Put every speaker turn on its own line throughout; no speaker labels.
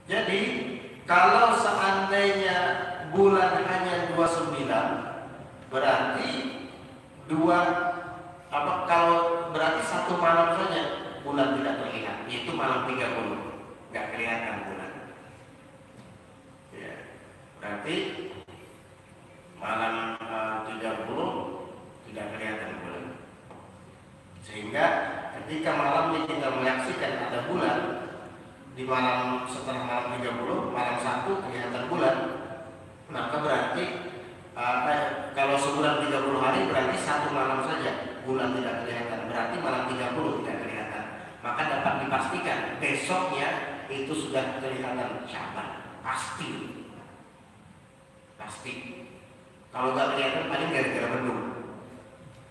Jadi kalau seandainya bulan hanya 29, berarti berarti satu malam saja bulan tidak terlihat, yaitu malam 30, nggak kelihatan bulan. Ya, berarti malam 30 tidak kelihatan bulan. Sehingga ketika malamnya kita menyaksikan ada bulan, di malam setelah malam 30, malam 1 kelihatan bulan, maka berarti kalau sebulan 30 hari berarti satu malam saja bulan tidak kelihatan, berarti malam 30 tidak kelihatan. Maka dapat dipastikan besoknya itu sudah kelihatan Sya'ban, pasti. Kalau nggak kelihatan paling gara-gara mendung.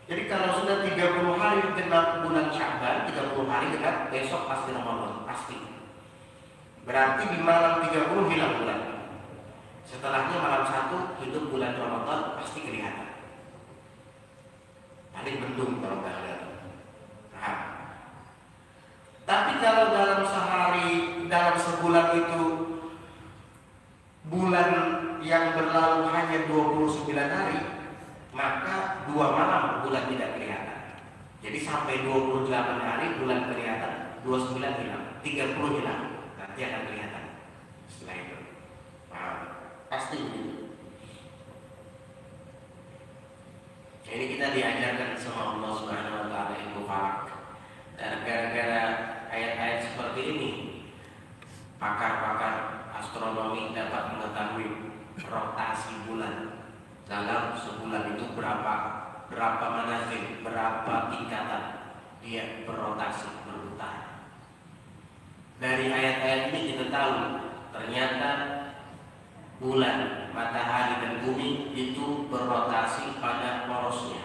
Jadi kalau sudah 30 hari genap bulan Sya'ban, 30 hari genap, besok pasti Ramadan, pasti. Berarti di malam 30 hilang bulan. Setelahnya malam 1 hidup bulan Ramadan, pasti kelihatan. Paling mendung kalau nggak kelihatan. Nah, tapi kalau dalam sehari, dalam sebulan itu bulan yang berlalu hanya 29 hari, maka 2 malam bulan tidak kelihatan. Jadi sampai 28 hari bulan kelihatan, 29 hilang, 30 hilang, nanti akan kelihatan setelah itu. Nah, pasti begitu. Ini kita diajarkan sama Allah Subhanahu wa taala ilmu falak. Dan gara-gara ayat-ayat seperti ini, pakar-pakar astronomi dapat mengetahui rotasi bulan dalam sebulan itu berapa manazil, berapa tingkatan dia berrotasi, berputar. Dari ayat-ayat ini kita tahu ternyata bulan, matahari dan bumi itu berrotasi pada porosnya,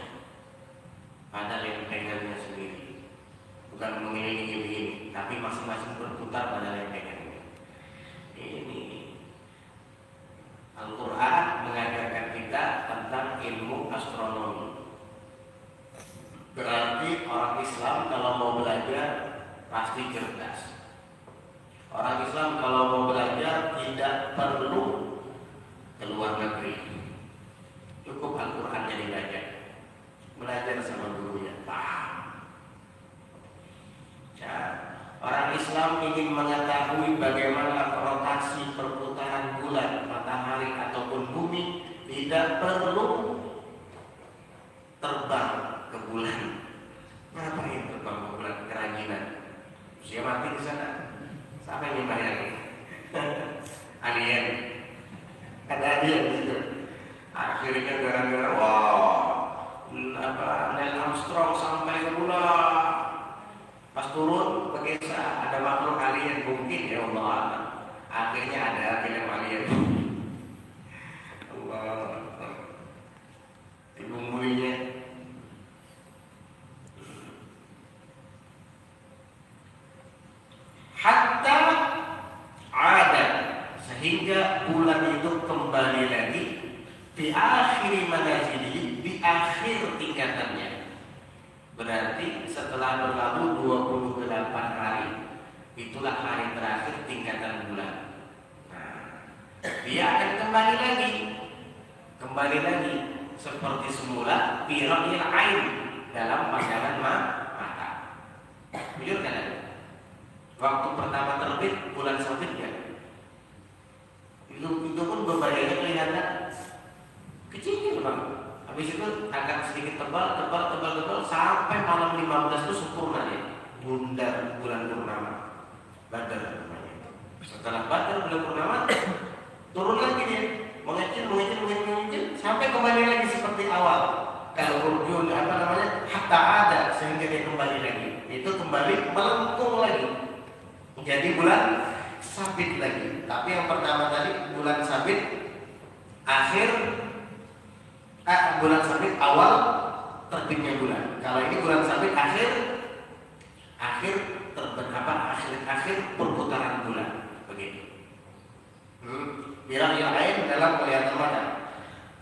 pada lempengannya sendiri, bukan mengelilingi begini, tapi masing-masing berputar pada lempengannya. Ini Al-Quran mengajarkan kita tentang ilmu astronomi. Berarti orang Islam kalau mau belajar pasti cerdas. Orang Islam kalau mau belajar tidak perlu keluar negeri, cukup Al-Quran jadi belajar. Belajar sama gurunya, paham. Ya, orang Islam ingin mengetahui bagaimana rotasi perputaran bulan, matahari ataupun bumi, tidak perlu terbang ke bulan. Ngapain terbang ke bulan? Kerajinan. Siapa mati di sana? Siapa yang bayar? Alien. Ada alien di situ. Akhirnya gara-gara Neil Armstrong sampai ke bulan. Pas turun berkisah ada makhluk alien, mungkin ya Allah. Akhirnya ada film alien. Allah, dibumbuinya. Hatta ada, sehingga bulan itu kembali lagi di akhir manazili, di akhir tingkatannya. Berarti setelah berlalu 28 hari, itulah hari terakhir tingkatan bulan. Nah, dia akan kembali lagi seperti semula, bira'il ain, dalam pandangan mata. Jujur kan? Waktu pertama terbit bulan sabit ya, itu pun berbahayanya kelihatan kecil bang. Habis itu agak sedikit tebal sampai malam 15 itu sempurna ya. Bundar bulan purnama, Badar namanya. Setelah Badar bulan purnama turun lagi dia, mengecil sampai kembali lagi seperti awal. Kalau urjun hatta ada, sehingga dia kembali lagi. Itu kembali melengkung lagi, jadi bulan sabit lagi. Tapi yang pertama tadi bulan sabit bulan sabit awal terbitnya bulan. Kalau ini bulan sabit akhir perputaran bulan, begitu. Bira'il ain dalam kelihatan mata.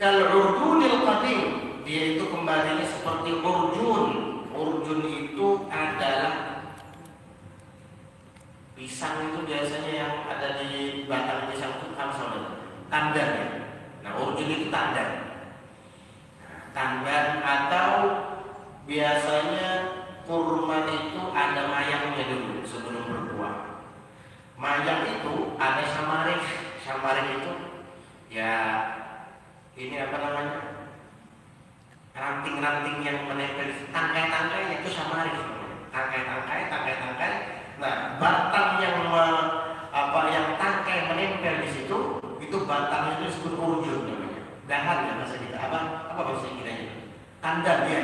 Kal urjunil qadim, dia itu kembalinya seperti urjun. Urjun itu adalah pisang itu biasanya yang ada di batang pisang itu apa saudara? Tandan ya. Nah, urjun itu tandan. Tandan atau biasanya kurma itu ada mayangnya dulu sebelum berbuah. Mayang itu ada samarik. Samarik itu ya ini apa namanya? Ranting-ranting yang menempel, tangkai-tangkai itu samarik. Tangkai-tangkai. Nah, batang yang yang tangkai menempel di situ, itu batang itu disebut urjun namanya. Dahan ya bahasa kita. Apa bahasa kita itu? Tandan dia.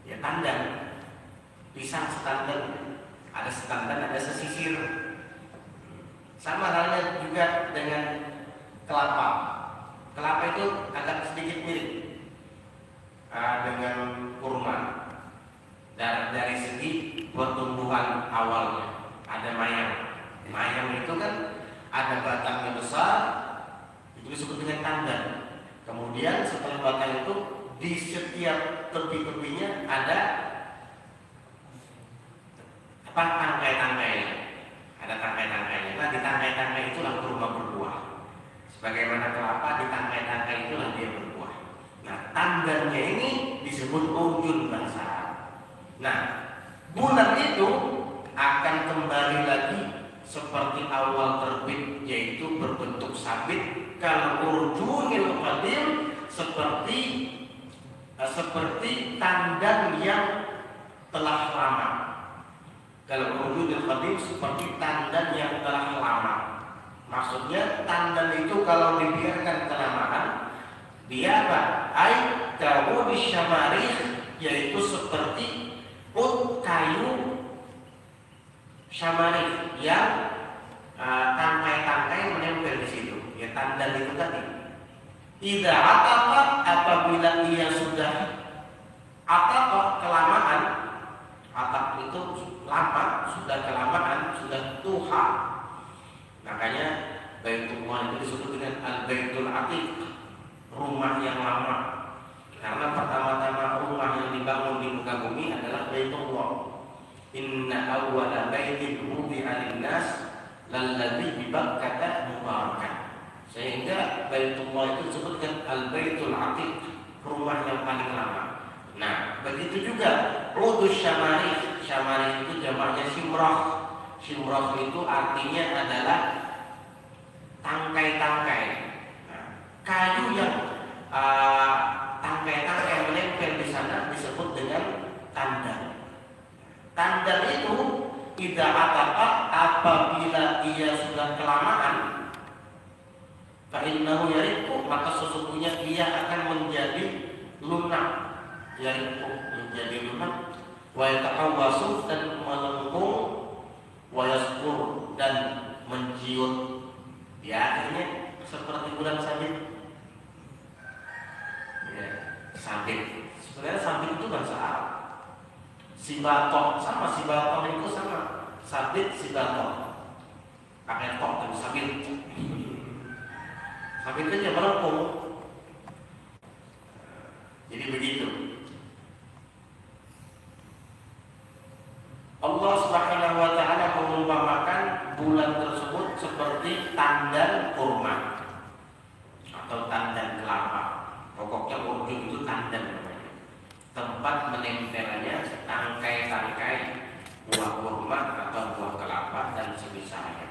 Ya tandan. Pisang setandan. Ada setandan, ada sesisir. Sama halnya juga dengan kelapa. Kelapa itu agak sedikit mirip dengan kurma. Dari segi pertumbuhan awalnya ada mayang. Mayang itu kan ada batangnya besar, itu disebut dengan tandan. Kemudian setelah batang itu di setiap tepi-tepinya ada tangkai-tangkainya. Ada tangkai-tangkainya. Nah, di tangkai-tangkai itulah kurma berbuah. Sebagaimana kelapa, di tangkai-tangkai itulah dia berbuah. Nah, tandannya ini disebut urjun bahasa Arab. Nah, bulan itu akan kembali lagi seperti awal terbit, yaitu berbentuk sabit. Kalau urjunil qadim seperti tandan yang telah lama. Kalau urjunil qadim seperti tandan yang telah lama. Maksudnya tandan itu kalau dibiarkan kelamaan, dia apa? Kawudis syamarih, yaitu seperti kayu syamarih yang tangkai-tangkai menempel di situ. Ya tandan itu tadi. Idza ataqa, apabila ia sudah ataqa kelamaan, atap itu lama, sudah kelamaan, sudah tuha. Makanya Baitullah itu disebut dengan al-baitul atiq, rumah yang lama. Karena pertama-tama rumah yang dibangun di muka bumi adalah Baitullah. Inna awwala baitin wudi'a lin-nas lalladzi bi Bakkah mubarakan. Sehingga Baitullah itu disebut dengan al-baitul atiq, rumah yang paling lama. Nah, begitu juga udus syamarih. Syamarih itu jamaknya simrah. Simrah itu artinya adalah tangkai-tangkai. Nah, kayu yang tangkai-tangkai menempel di sana disebut dengan tandan. Tandan itu tidak ataqa, apabila ia sudah kelamaan, fa innahu yariqu, maka sesungguhnya ia akan menjadi lunak. Yariqu menjadi lunak, wa yataqawwasu, dan melengkung, wa yasqur, dan menciut. Ya, akhirnya seperti bulan sabit. Ya, sabit. Sebenarnya sabit itu bahasa Arab. Sibatok sama, sibatok itu sama. Sabit, sibatok. Pakai tok dan sabit. Sabit itu ya melengkung. Jadi begitu. Allah Subhanahu wa taala mengumpamakan bulan tersebut seperti tandan kurma atau tandan kelapa. Pokoknya urjun itu tandan namanya. Tempat menempelnya tangkai-tangkai buah kurma atau buah kelapa dan semisalnya.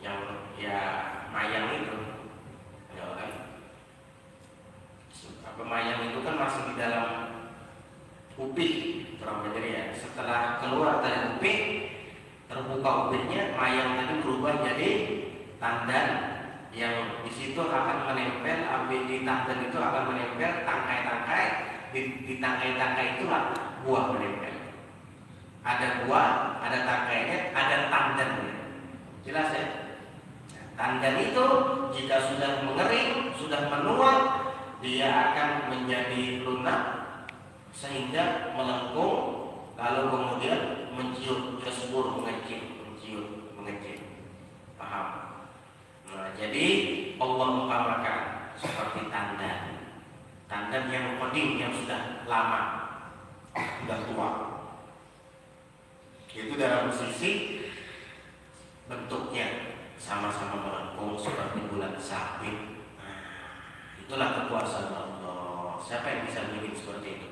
Yang ya mayang itu. Ya kan? Mayang itu kan masih di dalam upik, terang ya. Setelah keluar dari upik, terbuka upiknya, mayang tadi berubah jadi tandan yang di situ akan menempel, di tandan itu akan menempel tangkai-tangkai, di tangkai-tangkai itulah buah menempel. Ada buah, ada tangkainya, ada tandannya. Jelas ya? Tandan itu jika sudah mengering, sudah menua, dia akan menjadi lunak sehingga melengkung, lalu kemudian menciut, kesebur, mengecil. Paham? Nah, jadi Allah umpamakan seperti tandan yang qadim, yang sudah lama, sudah tua. Itu dalam sisi bentuknya sama-sama melengkung seperti bulan sabit. Itulah kekuasaan Allah. Siapa yang bisa bikin seperti itu?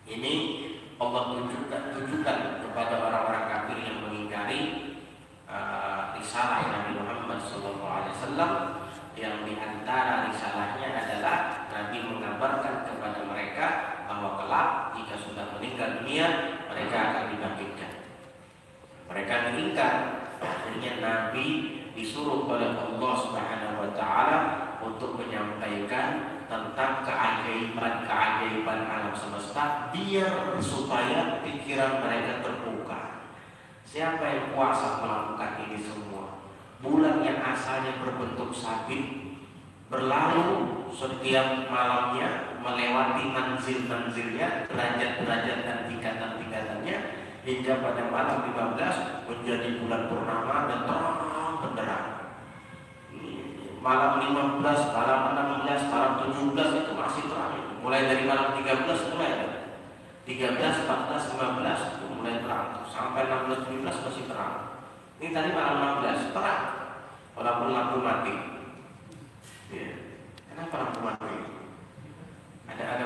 Ini Allah tunjukkan kepada orang-orang kafir yang mengingkari risalah Nabi Muhammad SAW, yang diantara risalahnya adalah Nabi mengabarkan kepada mereka bahwa kelak jika sudah meninggal dunia mereka akan dibangkitkan. Mereka meninggal, akhirnya Nabi disuruh oleh Allah Subhanahu wa Ta'ala untuk menyampaikan tentang keajaiban alam semesta, biar supaya pikiran mereka terbuka. Siapa yang kuasa melakukan ini semua? Bulan yang asalnya berbentuk sabit berlalu setiap malamnya melewati manzil-manzilnya, derajat-derajat dan tingkatan-tingkatannya, hingga pada malam 15 menjadi bulan purnama dan terang benderang. Malam 15, malam 16, malam 17 itu masih terang. Mulai dari malam 13 mulai ada. 13, 14, 15 itu mulai terang. Sampai 16, 17 masih terang. Ini tadi malam 16 terang. Walaupun lampu mati. Ya. Kenapa lampu mati? Ada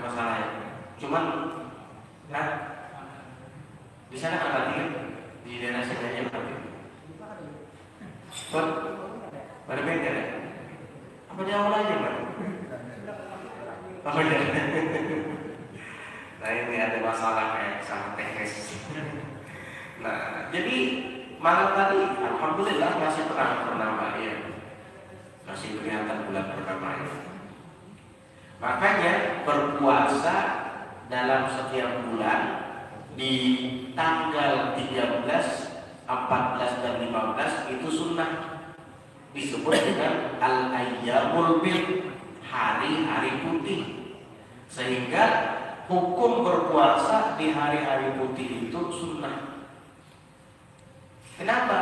masalah ya. Cuman nah, di sana kan mati kan? Di daerah sini mati. Pada beda ya? Apa di awal aja Pak? Oh iya. Nah ini ada masalah yang sangat teknis. Nah jadi malam tadi alhamdulillah masih terang purnama ya. Masih kelihatan bulan purnama ya. Makanya berpuasa dalam setiap bulan di tanggal 13, 14 dan 15 itu sunnah, disebut dengan al-ayyamul bid, hari-hari putih. Sehingga hukum berpuasa di hari-hari putih itu sunnah. Kenapa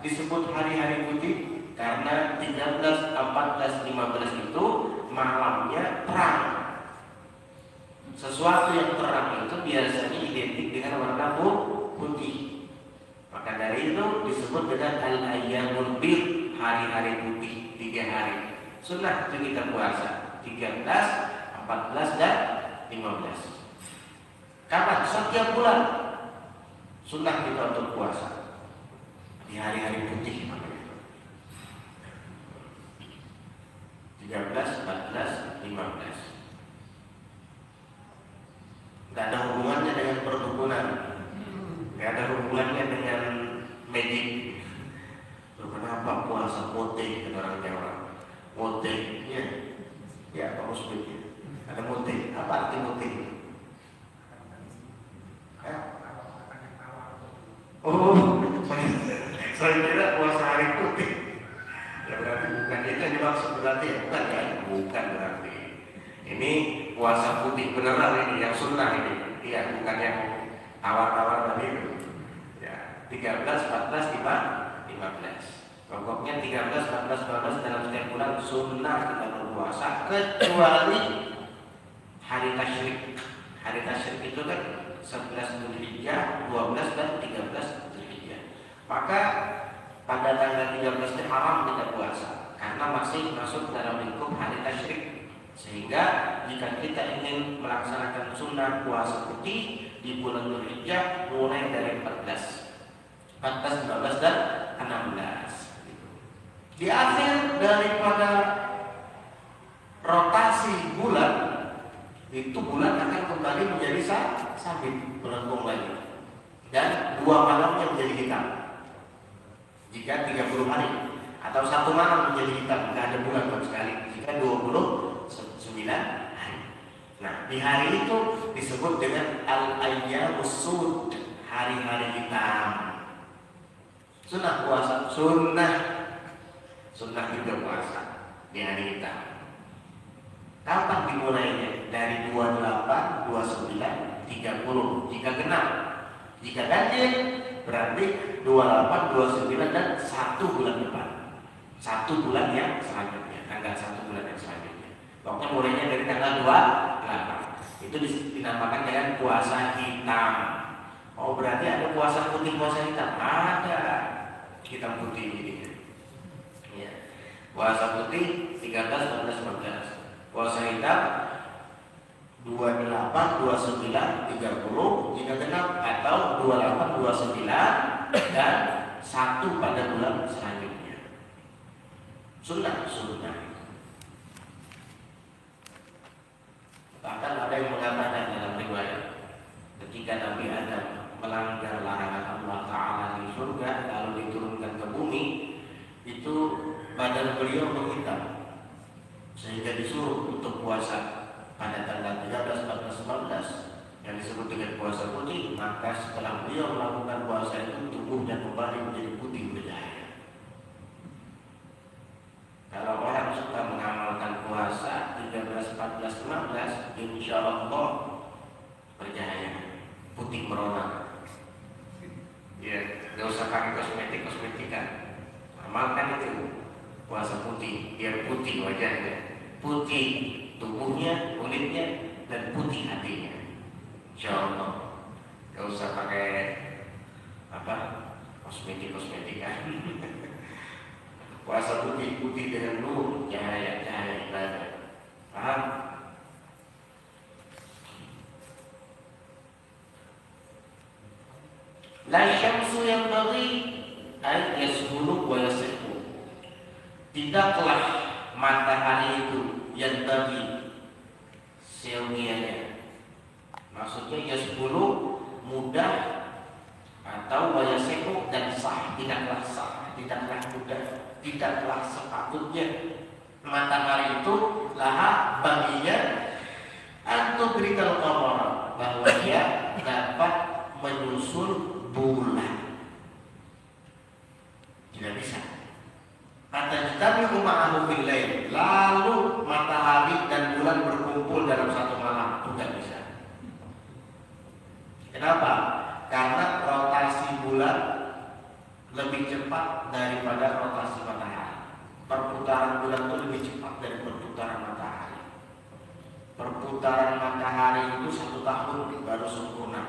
disebut hari-hari putih? Karena 13, 14, 15 itu malamnya terang. Sesuatu yang terang itu biasanya identik dengan warna putih. Maka dari itu disebut dengan al-ayyamul bid, hari-hari putih, 3 hari. Sunnah itu kita puasa 13, 14 dan 15. Kapan? Setiap bulan sunnah kita untuk puasa di hari-hari putih. 13, 14, 15. Tidak ada hubungannya dengan perdukunan, tidak ada hubungannya dengan magic. Kenapa puasa mote kata orang Jawa? Mote, ya Pak Musbid. Ada mote. Apa arti mote? Oh, saya kira puasa hari putih. Ya berarti bukan itu yang dimaksud berarti ya? Bukan ya? Bukan berarti. Ini puasa putih beneran ini, yang sunnah ini. Iya, bukan yang tawar-tawar tadi itu. Ya, 13, 14, 15. Pokoknya 13, 14, 15 dalam setiap bulan sunnah kita berpuasa kecuali hari tasyrik. Hari tasyrik itu kan 11 Dzulhijjah, 12 dan 13 Dzulhijjah. Maka pada tanggal 13 itu haram kita puasa karena masih masuk dalam lingkup hari tasyrik. Sehingga jika kita ingin melaksanakan sunnah puasa putih di bulan Dzulhijjah mulai dari 14, 15 dan 16. Di akhir daripada rotasi bulan itu bulan akan kembali menjadi sabit, melengkung lagi, dan 2 malamnya menjadi hitam. Jika 30 hari atau 1 malam menjadi hitam, tidak ada bulan sama sekali. Jika 29 hari. Nah, di hari itu disebut dengan al-ayyamus sud, hari-hari hitam. Sunnah puasa, sunnah juga puasa di hari hitam. Kapan dimulainya? Dari 28, 29, 30 jika genap. Jika ganjil berarti 28, 29 dan 1 bulan depan. 1 bulan yang selanjutnya, tanggal 1 bulan yang selanjutnya. Pokoknya mulainya dari tanggal 28. Itu dinamakan dengan puasa hitam. Oh berarti ada puasa putih, puasa hitam? Ada. hitam putih ini. Ya. Puasa putih 13, 14, 15. Puasa hitam 28, 29, 30 jika genap, atau 28, 29 dan 1 pada bulan selanjutnya. Sunnah. Bahkan ada yang mengatakan dalam riwayat, ketika Nabi Adam melanggar larangan Allah Ta'ala di surga lalu diturunkan ke bumi, itu badan beliau menghitam sehingga disuruh untuk puasa pada tanggal 13, 14, 15 yang disebut dengan puasa putih. Maka setelah beliau melakukan puasa itu, tubuhnya kembali menjadi putih bercahaya. Kalau orang suka mengamalkan puasa 13, 14, 15, insya Allah bercahaya, putih merona. Ya, nggak usah pakai kosmetika. Amalkan itu, puasa putih, biar putih wajahnya, putih tubuhnya, kulitnya, dan putih hatinya. Insya Allah, nggak usah pakai kosmetika. Puasa putih dengan nur, cahaya ibadah. Paham? La syamsu yang bagi ay yasbulu wa yasihu. Tidaklah matahari itu yang bagi seyogianya. Maksudnya yasbulu mudah, atau wa yasihu dan sah. Tidaklah sah, tidaklah mudah, tidaklah sepatutnya. Matahari itu laha baginya atau berikal qamar, bahwa dia dapat menyusul bulan. Tidak bisa. Kata kita ma'ahu fil lail, lalu matahari dan bulan berkumpul dalam satu malam, tidak bisa. Kenapa? Karena rotasi bulan lebih cepat daripada rotasi matahari. Perputaran bulan itu lebih cepat dari perputaran matahari. Perputaran matahari itu 1 tahun baru sempurna.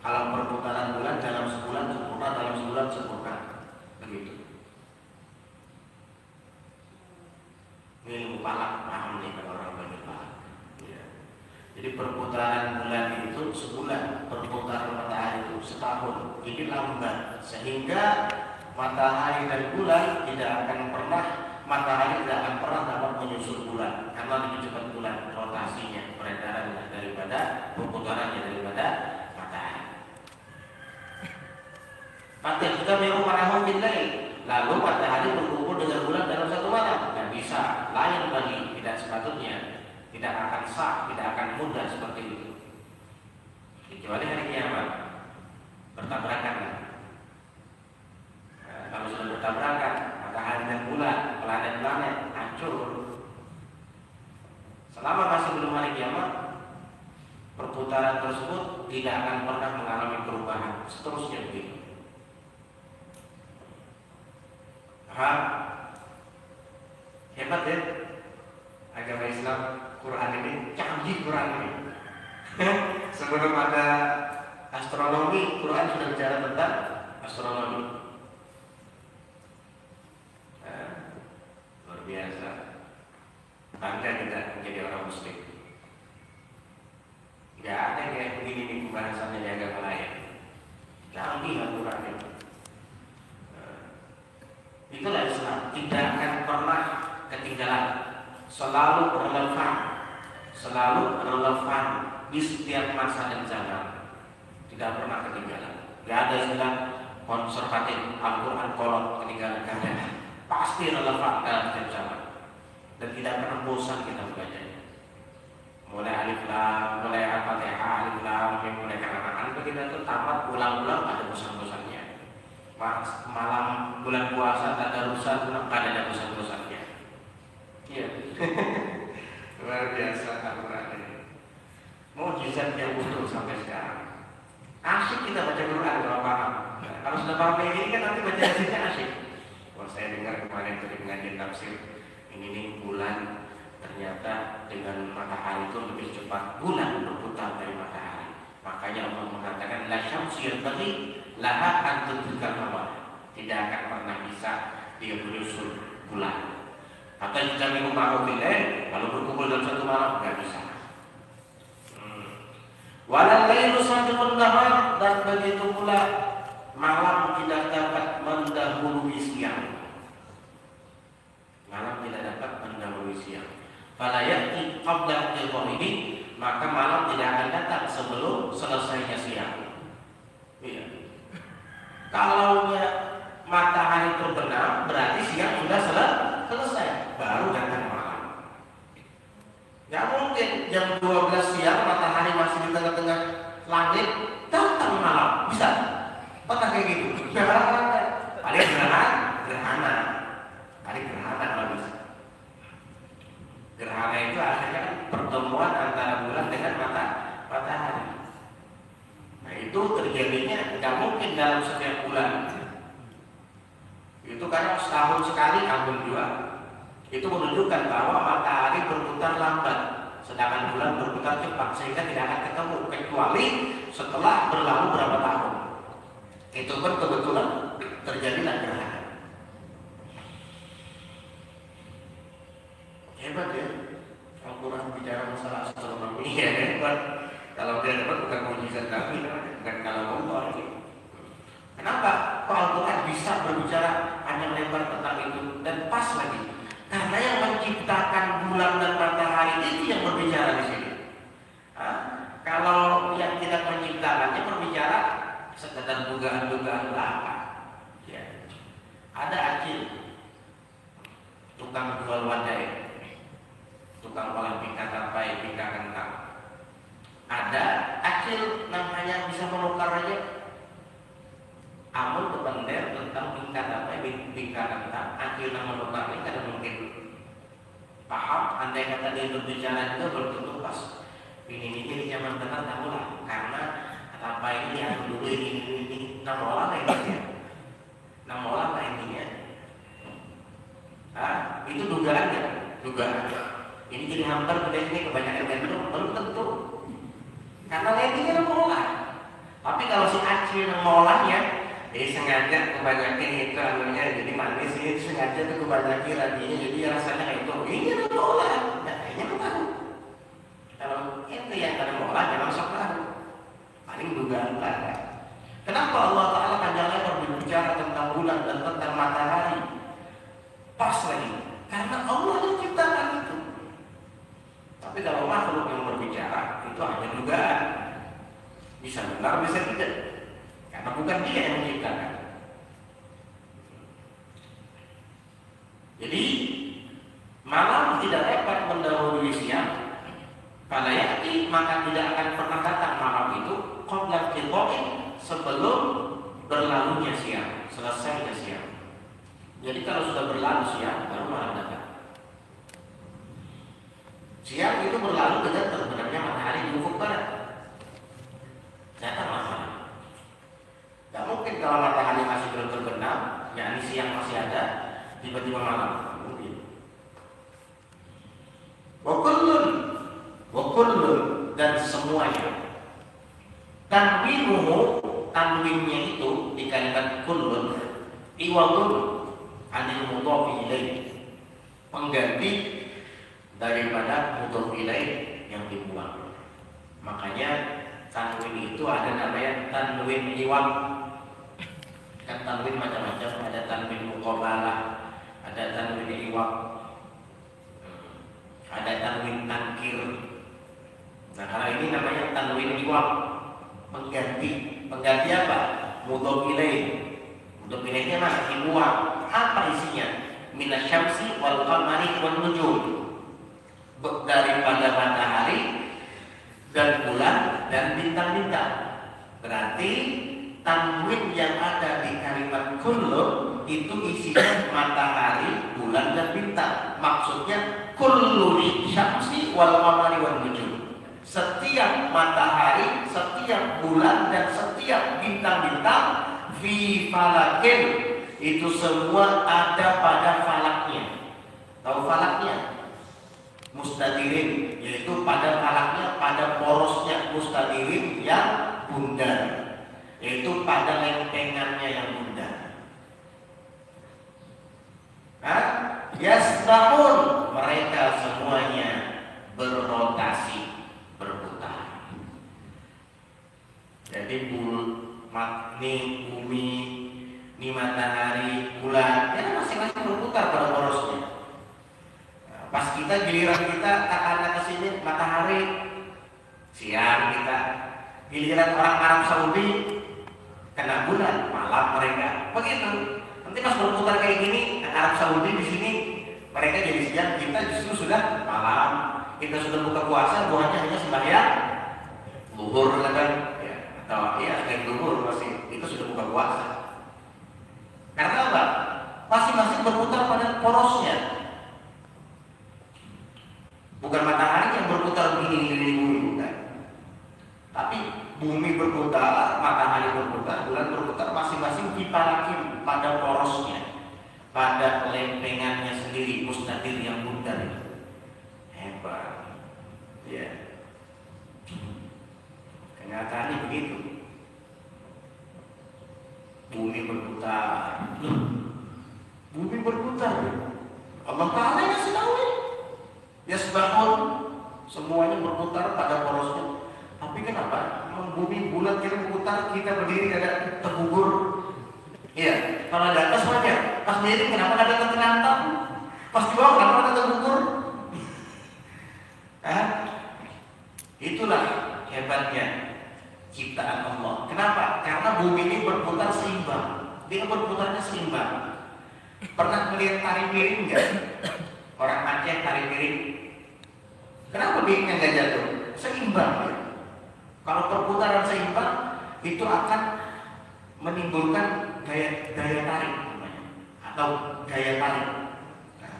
Kalau perputaran bulan dalam sebulan sempurna, dalam sebulan sempurna. Begitu. Ini ilmu falak, paham nih kalau orang belajar falak. Ya. Jadi perputaran bulan itu sebulan, perputaran matahari itu setahun. Ini lambat, sehingga matahari dan bulan tidak akan pernah, matahari tidak akan pernah dapat menyusul bulan, karena lebih cepat bulan rotasinya, peredarannya daripada perputarannya daripada matahari. Maka jika memang marahum billahi, lalu matahari berkumpul dengan bulan dalam satu malam, tidak bisa, lain bagi, tidak sepatutnya, tidak akan sah, tidak akan mudah seperti itu. Kecuali hari kiamat bertabrakan. Nah, kalau sudah bertabrakan, matahari dan bulan, planet-planet hancur. Selama masih belum hari kiamat, perputaran tersebut tidak akan pernah mengalami perubahan, seterusnya begitu. Paham? Hebat ya agama Islam, Quran ini, canggih Quran ini. Sebelum ada astronomi, Quran sudah bicara tentang astronomi. Luar biasa. Bangga kita menjadi orang Muslim. Gak ada kayak begini nih pembahasannya di agama lain. Canggih Quran ini. Itulah Islam, tidak akan pernah ketinggalan, selalu relevan di setiap masa dan zaman, tidak pernah ketinggalan. Gak ada istilah konservatif, Al-Quran kolot ketinggalan, gak ada. Pasti relevan dalam setiap zaman dan tidak pernah bosan kita membacanya. Mulai alif lam, mulai al-fatihah, alif lam, mulai kanan-kanan kita itu tamat ulang-ulang, ada bosan-bosannya. Malam bulan puasa tadarusan ada bosan-bosannya. Iya. Luar biasa Al-Quran ini. Mukjizat yang utuh sampai sekarang. Asyik kita baca Quran kalau paham. Nah, kalau sudah paham kayak gini kan nanti baca hadisnya asyik. Wah, saya dengar kemarin tadi pengajian tafsir ini nih, bulan ternyata dengan matahari itu lebih cepat bulan berputar dari matahari. Makanya Allah mengatakan la syamsu yanbaghi laha an tudrikal qamar. Tidak akan pernah bisa dia menyusul bulan. Atau jika minggu ma'ruf bilail, kalau berkumpul dalam satu malam nggak bisa. Walal lailu sabiqun nahar, dan begitu pula malam tidak dapat mendahului siang. Malam tidak dapat mendahului siang. Fala ya'ti qabla ini, maka malam tidak akan datang sebelum selesainya siang. Iya. Kalau matahari terbenam, berarti siang sudah selesai, baru datang malam. Gak mungkin jam 12 siang matahari masih di tengah-tengah langit, datang malam. Bisa? Pernah kayak gitu? Paling gerhana. Paling gerhana kalau bisa. Gerhana itu artinya pertemuan antara bulan dengan matahari. Nah itu terjadinya nggak mungkin dalam setiap bulan. Itu karena setahun sekali ambil dua. Itu menunjukkan bahwa matahari berputar lambat, sedangkan bulan berputar cepat, sehingga tidak akan ketemu kecuali setelah berlalu berapa tahun. Itu pun kebetulan terjadilah gerhana. Hebat ya, Al-Quran bicara masalah astronomi ya hebat. Kalau dia dapat bukan mujizat Nabi, bukan kalau Allah ini. Kenapa? Kok Al-Quran bisa berbicara panjang lebar tentang itu dan pas lagi? Karena yang menciptakan bulan dan matahari itu yang berbicara di sini. Kalau yang tidak menciptakannya berbicara sekedar dugaan-dugaan belaka. Ya. Ada Acil, tukang jual wadai, tukang olah pika tapai, pika kentang. Ada Acil namanya bisa menukar aja. Amun berbandar tentang pika tapai, pika kentang. Acil nama menukar ini tidak mungkin paham. Andai kata dia berbicara juga belum tentu pas. Ini zaman tenang tahu lah, karena apa ini yang dulu ini nama orang lainnya, nama orang lainnya. Itu dugaan. Ini jadi hampir pada ini kebanyakan itu belum tentu. Karena lainnya nama orang. Tapi kalau si Acil nama orangnya, sengaja kebanyakan itu anunya jadi manis, ini sengaja tuh kebanyakan radinya jadi rasanya kayak itu. Ini nama orang, kayaknya tahu. Kalau itu yang ada orang jangan sok tahu. Paling dugaan belaka. Kenapa Allah Ta'ala panjang lebar berbicara tentang bulan dan tentang matahari? Pas lagi. Karena Allah yang ciptakan itu. Tapi kalau makhluk yang berbicara itu hanya dugaan. Bisa benar, bisa tidak. Karena bukan dia yang menciptakan. Jadi malam tidak dapat mendahului siang. Pada yakti maka tidak akan pernah datang malam itu qabla qita'in, sebelum berlalunya siang, selesainya siang. Jadi kalau sudah berlalu siang baru malam datang. Siang itu berlalu dengan terbenamnya matahari di ufuk barat. Datang malam. Tidak mungkin kalau matahari masih belum terbenam, yakni siang masih ada, tiba-tiba malam. Mungkin. Wakullun dan semuanya. Tanwinnya itu di kalimat kullun iwadun anil mudhofi ilaih, pengganti daripada mudhofi ilaih yang dibuang. Makanya tanwin itu ada namanya tanwin iwad. Kan tanwin macam-macam, ada tanwin muqabalah, ada tanwin iwad, ada tanwin tankir. Nah kalau ini namanya tanwin iwad, pengganti apa? Mudhof ilaih. Mudhof ilaihnya mana? Dibuang. Apa isinya? Minasyamsi wal qamari wan nujum, daripada matahari dan bulan dan bintang-bintang. Berarti tanwin yang ada di kalimat kullu itu isinya matahari, bulan dan bintang. Maksudnya kullu syamsi wal qamari wan nujum. Setiap matahari, setiap bulan dan setiap bintang-bintang fi falakin, itu semua ada pada falaknya. Tahu falaknya? Mustadirin, yaitu pada falaknya, pada porosnya. Mustadirin yang bundar, yaitu pada lempengannya yang bundar. Yasbahun, mereka semuanya berrotasi, berputar. Jadi bumi, ini matahari, bulan, ya masing-masing berputar pada porosnya. Nah, pas giliran kita akan ke sini matahari, siang kita. Giliran orang Arab Saudi kena bulan, malam mereka. Begitu. Nanti pas berputar kayak gini, Arab Saudi di sini mereka jadi siang, kita justru sudah malam. Kita sudah buka puasa, buahnya hanya sembahyang zuhur kan, ya, atau ya kayak zuhur masih itu sudah buka puasa. Karena apa? Masing-masing berputar pada porosnya. Bukan matahari yang berputar begini bumi, bukan. Tapi bumi berputar, matahari berputar, bulan berputar, masing-masing diparakin pada porosnya, pada lempengannya sendiri, mustadir yang bundar. Hebat, ya. Kenyataannya begitu. Bumi berputar, bumi berputar. Allah Taala yang kasih tahu ya. Yasbahun, semuanya berputar pada porosnya. Tapi kenapa? Bumi bulat kita berputar, kita berdiri ada tergugur. Iya, kalau ada atas wajar. Pas miring kenapa ada terlantar? Pas di bawah kenapa ada tergugur? Itulah hebatnya ciptaan Allah. Kenapa? Karena bumi ini berputar seimbang. Dia berputarnya seimbang. Pernah melihat tari miring nggak? Orang Aceh tari miring. Kenapa miringnya nggak jatuh? Seimbang ya. Kalau perputaran seimbang itu akan menimbulkan gaya tarik atau gaya tarik.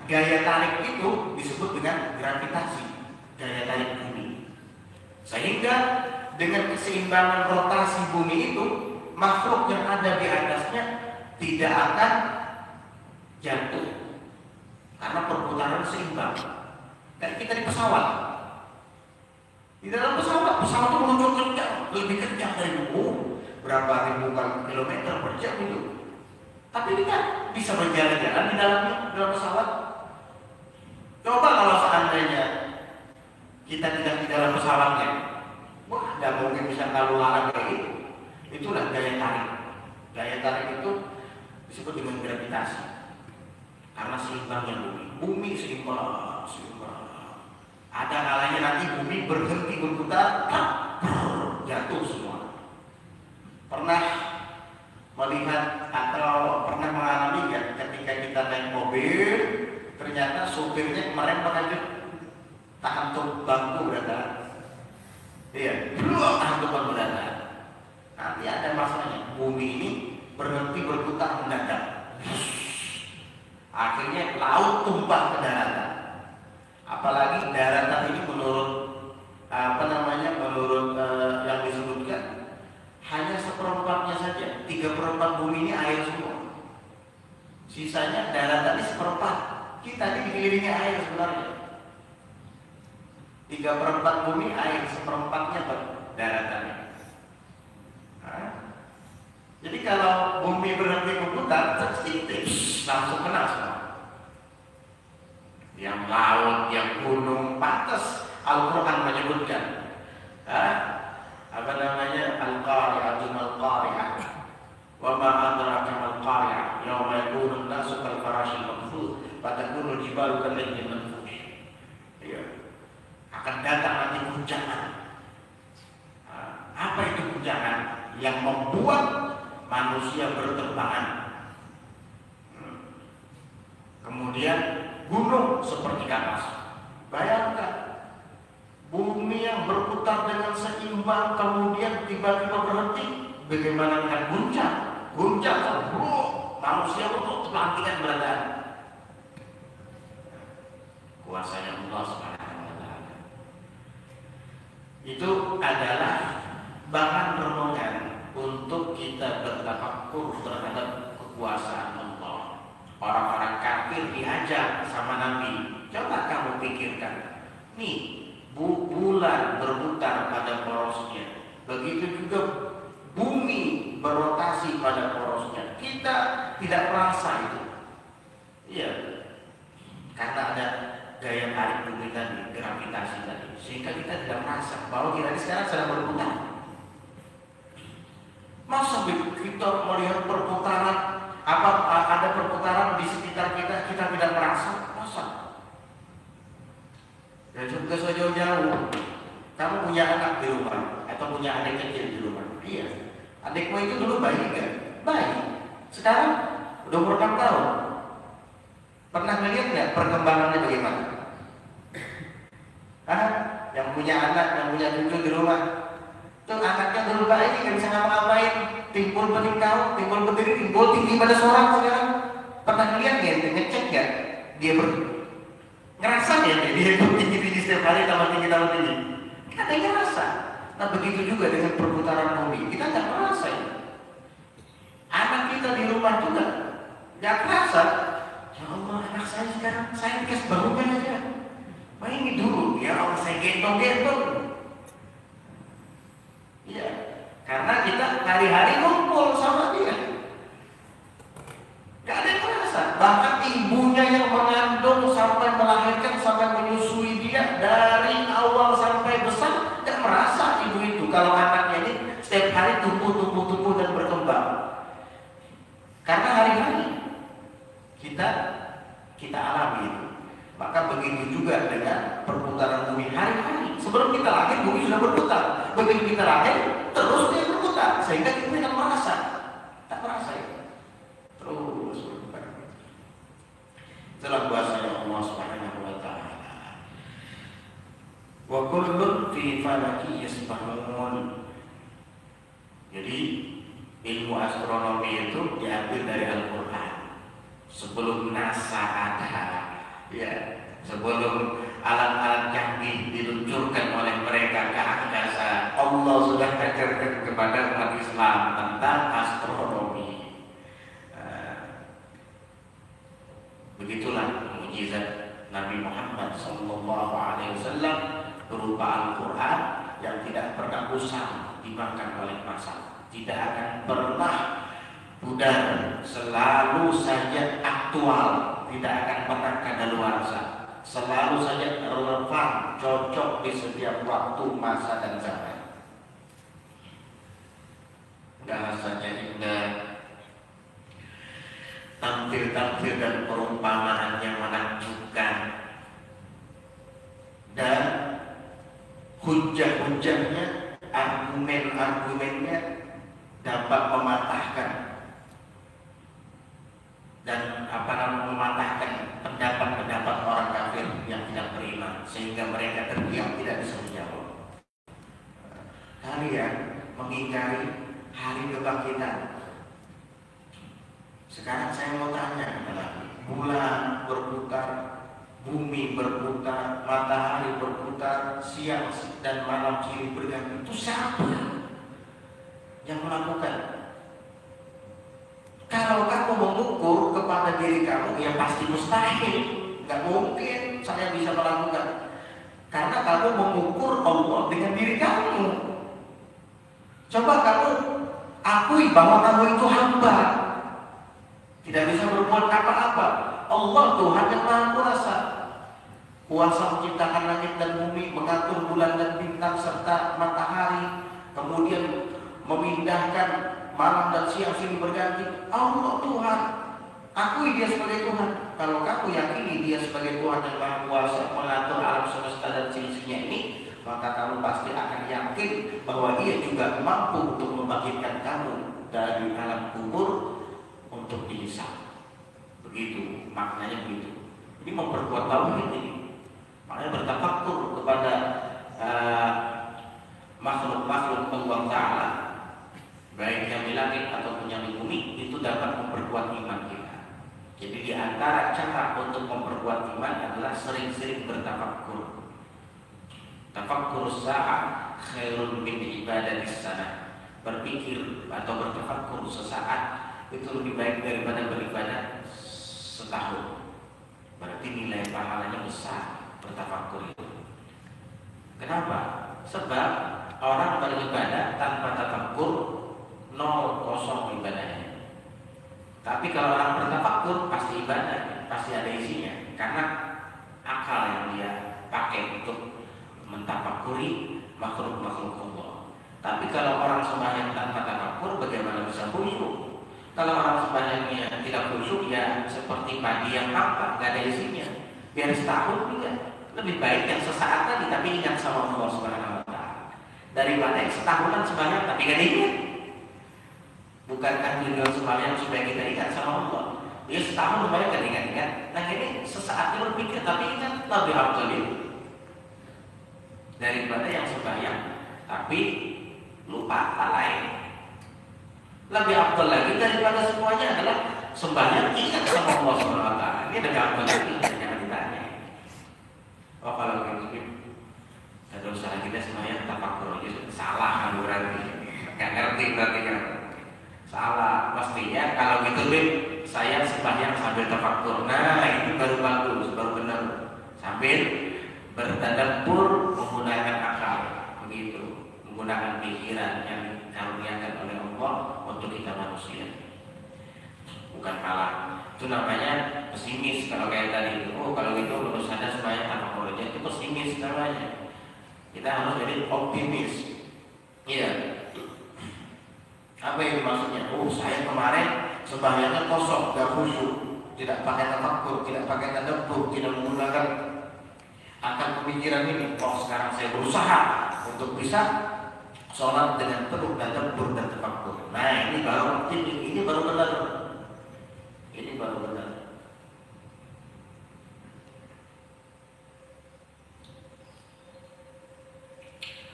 Gaya tarik itu disebut dengan gravitasi, gaya tarik bumi. Sehingga dengan keseimbangan rotasi bumi itu, makhluk yang ada di atasnya tidak akan jatuh karena perputaran seimbang. Kayak kita di pesawat. Di dalam pesawat itu meluncur kencang, lebih kencang dari bumi, berapa ribu kilometer per jam itu. Tapi kita bisa berjalan-jalan di dalam pesawat. Coba kalau seandainya kita tidak di dalam pesawatnya, wah, tidak mungkin bisa lalu lalang kayak gitu. Itulah gaya tarik. Gaya tarik itu disebut dengan gravitasi. Karena seimbangnya bumi. Bumi seimbang. Ada kalanya nanti bumi berhenti berputar, jatuh semua. Pernah melihat atau pernah mengalami ya ketika kita naik mobil, ternyata supirnya kemarin mengajuk tahan untuk bangku berada. Iya, tahan untuk bangku berada. Nanti ada masanya bumi ini berhenti berputar mendadak. Akhirnya laut tumpah ke daratan. Apalagi daratan ini menurut menurut yang disebutkan hanya seperempatnya saja. 3/4 bumi ini air semua. Sisanya daratan ini seperempat. Kita ini dikelilingi air sebenarnya. 3/4 bumi air, seperempatnya daratannya. Jadi kalau bumi berhenti berputar, langsung kena semua. Yang laut, yang gunung, pantas Al-Quran menyebutkan Al-Qari'ah Al-Qari'ah wa ma adraka mal-Qari'ah yawma yakunu an-nasu kal-farashil mabthus fatakunu al-jibalu kal-'ihni al-manfush. Ya, akan datang nanti guncangan. Apa itu guncangan? Yang membuat manusia berterbangan. Kemudian gunung seperti kapas. Bayangkan bumi yang berputar dengan seimbang kemudian tiba-tiba berhenti. Bagaimana dengan guncang manusia untuk pelantikan beradaan. Kuasanya Allah Subhanahu wa taala. Itu adalah bahan renungan untuk kita bertafakur terhadap kekuasaan Allah. Orang-orang kafir diajak sama Nabi, coba kamu pikirkan, nih bulan berputar pada porosnya, begitu juga bumi berotasi pada porosnya. Kita tidak merasa itu. Iya. karena ada gaya tarik bumi tadi, gravitasi tadi, sehingga kita tidak merasa bahwa kita ini sekarang sedang berputar. Masa kita melihat perputaran ada perputaran di sekitar kita, kita tidak merasa? Masa? Dan juga sejauh-jauh, kamu punya anak di rumah atau punya adik kecil di rumah. Iya, adikmu itu dulu bayi kan? Bayi. Sekarang udah berapa tahun? Pernah melihat nggak perkembangannya bagaimana? Yang punya anak, yang punya cucu di rumah, tuh anaknya dulu bayi nggak bisa ngapa-ngapain, timbul peningkau, timbul berdiri, timbul tinggi pada seorang sekarang. Pernah lihat nggak? Ngecek nggak? Dia ngerasa ya dia tinggi setiap hari, tambah tinggi. Kita nggak ngerasa. Nah begitu juga dengan perputaran bumi, kita nggak merasa ya. Anak kita di rumah juga nggak kerasa. Ya Allah, anak saya sekarang saya dikasih bangunan aja. Wah ini dulu, ya Allah saya gendong. Iya, karena kita hari-hari ngumpul sama dia. Gak ada yang merasa. Bahkan ibunya yang mengandung sampai melahirkan, sampai menyusui dia dari awal sampai besar, gak merasa ibu itu kalau anaknya ini setiap hari tumbuh dan berkembang. Karena hari-hari kita alami itu. Maka begitu juga dengan perputaran bumi hari-hari. Sebelum kita lahir bumi sudah berputar. Begitu kita lahir terus dia berputar, sehingga kita tidak merasa. Tak merasa ya. Terus berputar. Itulah bahasa Allah Subhanahu wa taala. Wa kullun fi falaki yasbahun. Jadi ilmu astronomi itu diambil dari Al-Quran. Sebelum NASA ada, ya, sebelum alat-alat canggih diluncurkan oleh mereka ke angkasa, Allah sudah ajarkan kepada umat Islam tentang astronomi. Begitulah mukjizat Nabi Muhammad SAW berupa Al-Quran yang tidak pernah usang dimakan oleh masa, tidak akan pernah pudar, selalu saja aktual, tidak akan pernah kadaluarsa, selalu saja relevan, cocok di setiap waktu, masa dan zaman. Bahasanya indah, tampil-tampil dan perumpamaan yang menakjubkan, dan hujah-hujahnya, argumen-argumennya dapat mematahkan dan mematahkan pendapat-pendapat orang kafir yang tidak beriman, sehingga mereka terdiam, tidak bisa menjawab. Kalian mengingkari hari kebangkitan. Sekarang saya mau tanya, bulan berputar, bumi berputar, matahari berputar, siang dan malam silih berganti, itu siapa yang melakukan? Kalau kamu mengukur kepada diri kamu, ya pasti mustahil, nggak mungkin saya bisa melakukan. Karena kamu mengukur Allah dengan diri kamu. Coba kamu akui bahwa kamu itu hamba, tidak bisa berbuat apa-apa. Allah Tuhan yang Maha Kuasa, kuasa menciptakan langit dan bumi, mengatur bulan dan bintang serta matahari, kemudian memindahkan malam dan siang silih berganti. Allah Tuhan, akui dia sebagai Tuhan. Kalau kamu yakini dia sebagai Tuhan yang Maha Kuasa, mengatur alam semesta dan seisinya ini, maka kamu pasti akan yakin bahwa dia juga mampu untuk membangkitkan kamu dari alam kubur untuk dihisab. Begitu maknanya, begitu. Ini memperkuat tauhid ini. Makanya bertafakkur kepada makhluk-makhluk Allah Ta'ala, baik yang di langit ataupun yang di bumi, itu dapat memperkuat iman kita. Jadi di antara cara untuk memperkuat iman adalah sering-sering bertafakkur. Tafakkur sa'ah khairun min ibadatis sana. Berpikir atau bertafakkur sesaat itu lebih baik daripada beribadah setahun. Berarti nilai pahalanya besar bertafakkur itu. Kenapa? Sebab orang beribadah tanpa tafakkur 0 ibadahnya. Tapi kalau orang bertafakkur pasti ibadah, pasti ada isinya. Karena menafakuri makhluk-makhluk Allah. Tapi kalau orang sembahyang tanpa tafakur, bagaimana bisa khusyuk? Kalau orang sembahyangnya tidak khusyuk, ya seperti padi yang tampak, gak ada isinya. Biar setahun juga lebih baik yang sesaat tadi tapi ingat sama Allah Subhanahu wa Ta'ala, daripada yang setahunan sembahyang tapi gak diingat. Bukankah tujuan sembahyang supaya kita ingat sama Allah? Dia setahun sembahyang gak ingat-ingat. Nah ini sesaat dia berpikir tapi ingat, lebih afdal daripada yang sembahyang tapi lupa lalai. Lebih afdal lagi daripada semuanya adalah sembahyang ingat sama Allah Subhanahu wa Ta'ala. Ini lebih afdal lagi, jangan ditanya. Oh kalau gitu ada usaha kita sembahyang tafakur aja salah kan berarti. Gak ngerti berarti kan. Salah, pastinya kalau gitu saya sembahyang sambil tafakur. Nah, itu baru bagus, baru benar. Sambil bertadabbur menggunakan akal, begitu. Menggunakan pikiran yang dikaruniakan oleh Allah untuk kita manusia. Bukan malah itu namanya pesimis kalau kayak tadi. Oh, kalau gitu lulus ada sembahyang tafakur aja itu pesimis namanya. Kita harus jadi optimis. Iya. Apa yang maksudnya? Oh, saya kemarin sembahyangnya kosong, gak khusyuk, tidak pakai tafakur, tidak pakai tadabbur, tidak menggunakan akal pemikiran ini. Oh, sekarang saya berusaha untuk bisa sholat dengan penuh tadabbur dan tafakur. Nah, ini baru optimis, ini baru benar. Ini baru benar.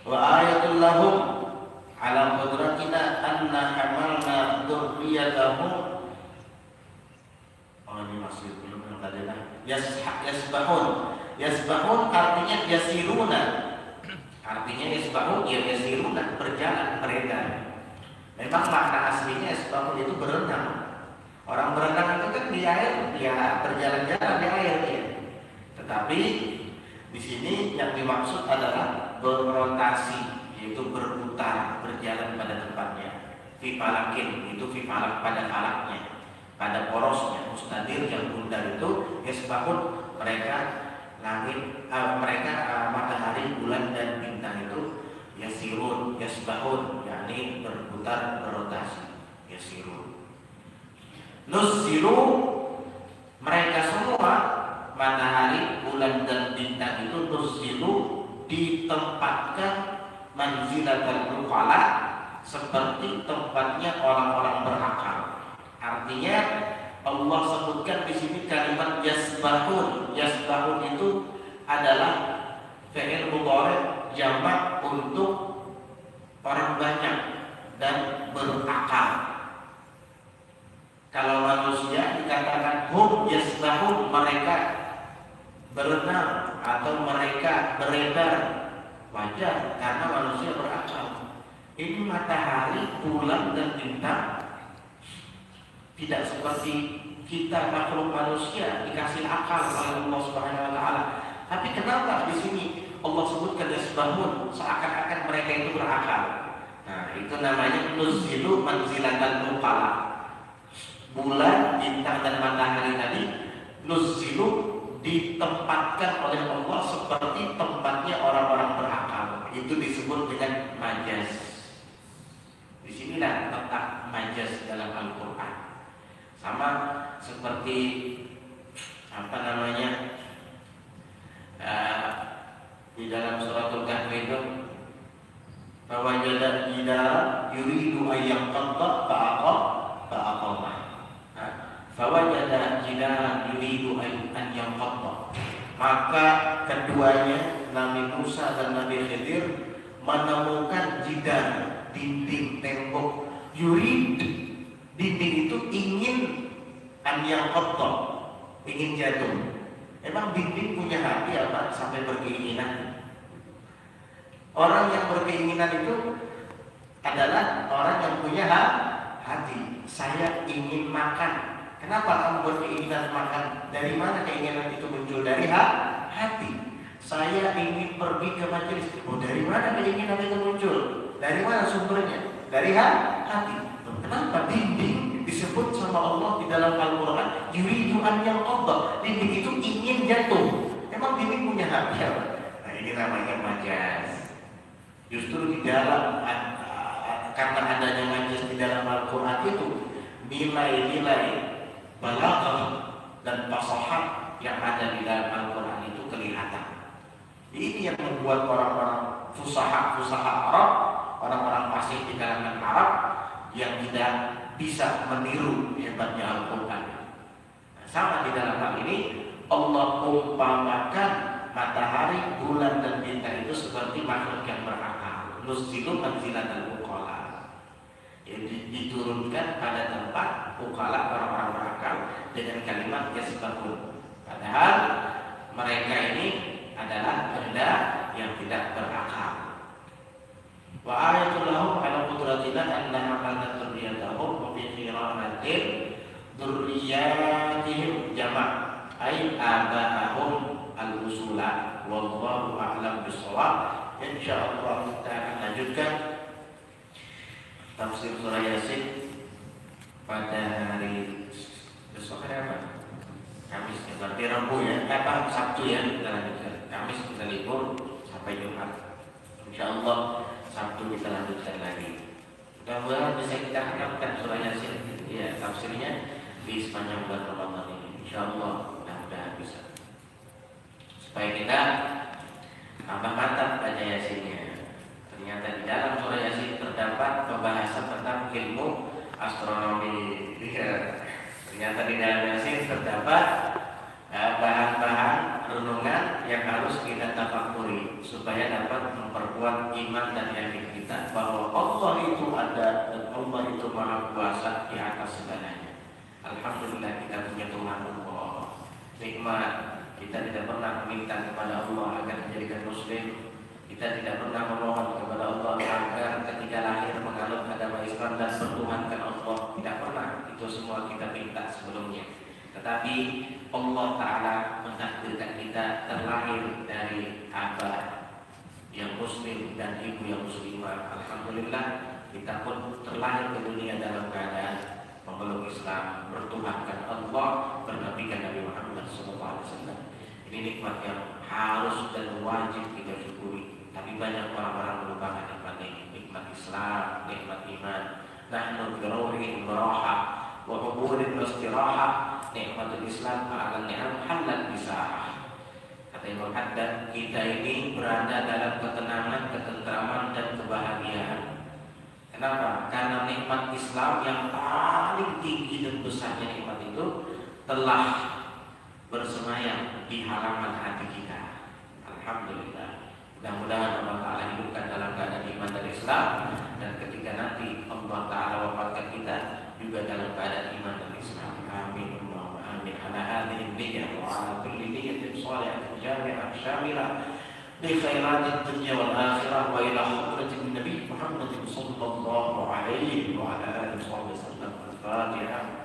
Wa ayatul lahum ala qudratina anna hamalna dzurriyyatahum. Oh ini masih belum yang tadi lah. Yasbahun artinya yasiruna. Artinya yasbahun ya yasiruna, berjalan, beredar. Memang makna aslinya yasbahun itu berenang. Orang berenang itu kan di air, ya berjalan-jalan di air ya. Tetapi di sini yang dimaksud adalah berrotasi, yaitu berputar, berjalan pada tempatnya. Fifalakin itu fifalak pada falaknya, pada porosnya. Mustadir yang bundar itu yasbahun, mereka langit, mereka matahari, bulan dan bintang itu yasirun, yasbahun, yakni berputar, berrotasi, yasirun. Nuzzilu, mereka semua matahari, bulan dan bintang itu nuzzilu, ditempatkan manzilatal uqala, seperti tempatnya orang-orang berakal. Artinya Allah sebutkan di sini kalimat yasbahun. Yasbahun itu adalah fi'il mudhari' jamak untuk orang banyak dan berakal. Kalau manusia dikatakan hum yasbahun, mereka berenang atau mereka beredar, wajar karena manusia berakal. Ini matahari, bulan dan bintang tidak seperti kita makhluk manusia dikasih akal oleh Allah Subhanahu wa Ta'ala. Tapi kenapa di sini Allah sebutkan yasbahun, seakan-akan mereka itu berakal? Nah, itu namanya nuzzilu manzilatan uqala. Bulan, bintang dan matahari tadi nuzzilu, ditempatkan oleh Allah seperti tempatnya orang-orang berakal. Itu disebut dengan majaz. Disinilah letak majaz dalam Al-Quran. Sama seperti apa namanya di dalam suratul Kahfi itu, bahwa jada jidara yuridu ayyam qadda fa'aqamah. Fawajada jidaran yuridu an yanqadha. Maka keduanya Nabi Musa dan Nabi Khidir menemukan jidar, dinding, tembok. Yurid, dinding itu ingin an yanqadha, ingin jatuh. Emang dinding punya hati apa sampai berkeinginan? Orang yang berkeinginan itu adalah orang yang punya hati. Saya ingin makan. Kenapa kamu berkeinginan makan? Dari mana keinginan itu muncul? Dari hati. Saya ingin pergi ke majelis. Oh, dari mana keinginan itu muncul? Dari mana sumbernya? Dari hati. Kenapa dinding disebut sama Allah di dalam Al-Quran yuridu an yanqadha? Dinding itu ingin jatuh. Emang dinding punya hati apa? Nah, ini namanya majaz. Justru di dalam karena adanya majelis di dalam Al-Quran itu nilai-nilai balaghah dan fasahat yang ada di dalam Al-Quran itu kelihatan. Ini yang membuat orang-orang fusaha Arab, orang-orang fasih di kalangan Arab yang tidak bisa meniru hebatnya Al-Quran. Nah, sama di dalam hal ini Allah umpamakan matahari, bulan dan bintang itu seperti makhluk yang berakal. Nuzzilu manzilatal uqala. Jadi diturunkan pada tempat uqala, orang-orang berakal, dengan kalimat yasbahun. Padahal mereka ini adalah benda yang tidak berakal. Wa ayatul lahum ala qudratina anna amanat dzurriyyatahum wa fi khiramatin dzurriyyatihim jama' ay aba'ahum al-usula wallahu a'lam bissawab. Insyaallah kita akan lanjutkan tafsir surah Yasin pada hari besok. Hari apa? Kamis, berarti Rabu ya, Sabtu ya, kita lanjutkan. Kamis kita libur sampai Jumat. Insyaallah Sabtu kita lanjutkan lagi. Mudah-mudahan bisa kita harapkan surah Yasin ya, tafsirnya di sepanjang bulan Ramadan ini. Insyaallah mudah-mudahan bisa. Supaya kita tambah mantap baca Yasinnya. Ternyata di dalam surah Yasin terdapat pembahasan tentang ilmu astronomi. Ternyata di dalam Yasin terdapat bahan-bahan renungan yang harus kita tafakuri supaya dapat memperkuat iman dan yakin kita bahwa Allah itu ada dan Allah itu Maha Kuasa di atas segalanya. Alhamdulillah kita punya Tuhan Allah. Nikmat. Kita tidak pernah meminta kepada Allah agar menjadikan Muslim. Kita tidak pernah memohon kepada Allah agar ketika lahir menganut agama Islam dan bertuhankan Allah. Tidak pernah. Itu semua kita minta sebelumnya. Tetapi Allah Ta'ala mentakdirkan kita terlahir dari abah yang Muslim dan ibu yang Muslimah. Alhamdulillah kita pun terlahir ke dunia dalam keadaan memeluk Islam, bertuhankan Allah, bernabikan Nabi Muhammad SAW. Ini nikmat yang harus dan wajib kita syukuri. Tapi banyak orang-orang melupakan nikmat ini, nikmat Islam, nikmat iman. Nahnu biruhin beraha wa huburin istiraha, nikmatul Islam ma'al ni'am halat bisa'ah. Kata Imam Haddad, kita ini berada dalam ketenangan, ketentraman dan kebahagiaan. Kenapa? Karena nikmat Islam yang paling tinggi dan besarnya nikmat itu telah bersemayam di halaman hati kita. Alhamdulillah. Mudah-mudahan Allah Ta'ala hidupkan dalam keadaan iman dan Islam, dan ketika nanti Allah Ta'ala wafatkan kita juga dalam keadaan iman dan Islam. Amin. Amin. Ala hadhihi niyyah wa ala kulli niyyatin shalihatin jami'ah syamilah li khairatid dunya wal akhirah wa ila hadratin Nabi Muhammad sallallahu alaihi wa ala alihi wa sallam. Al-Fatihah.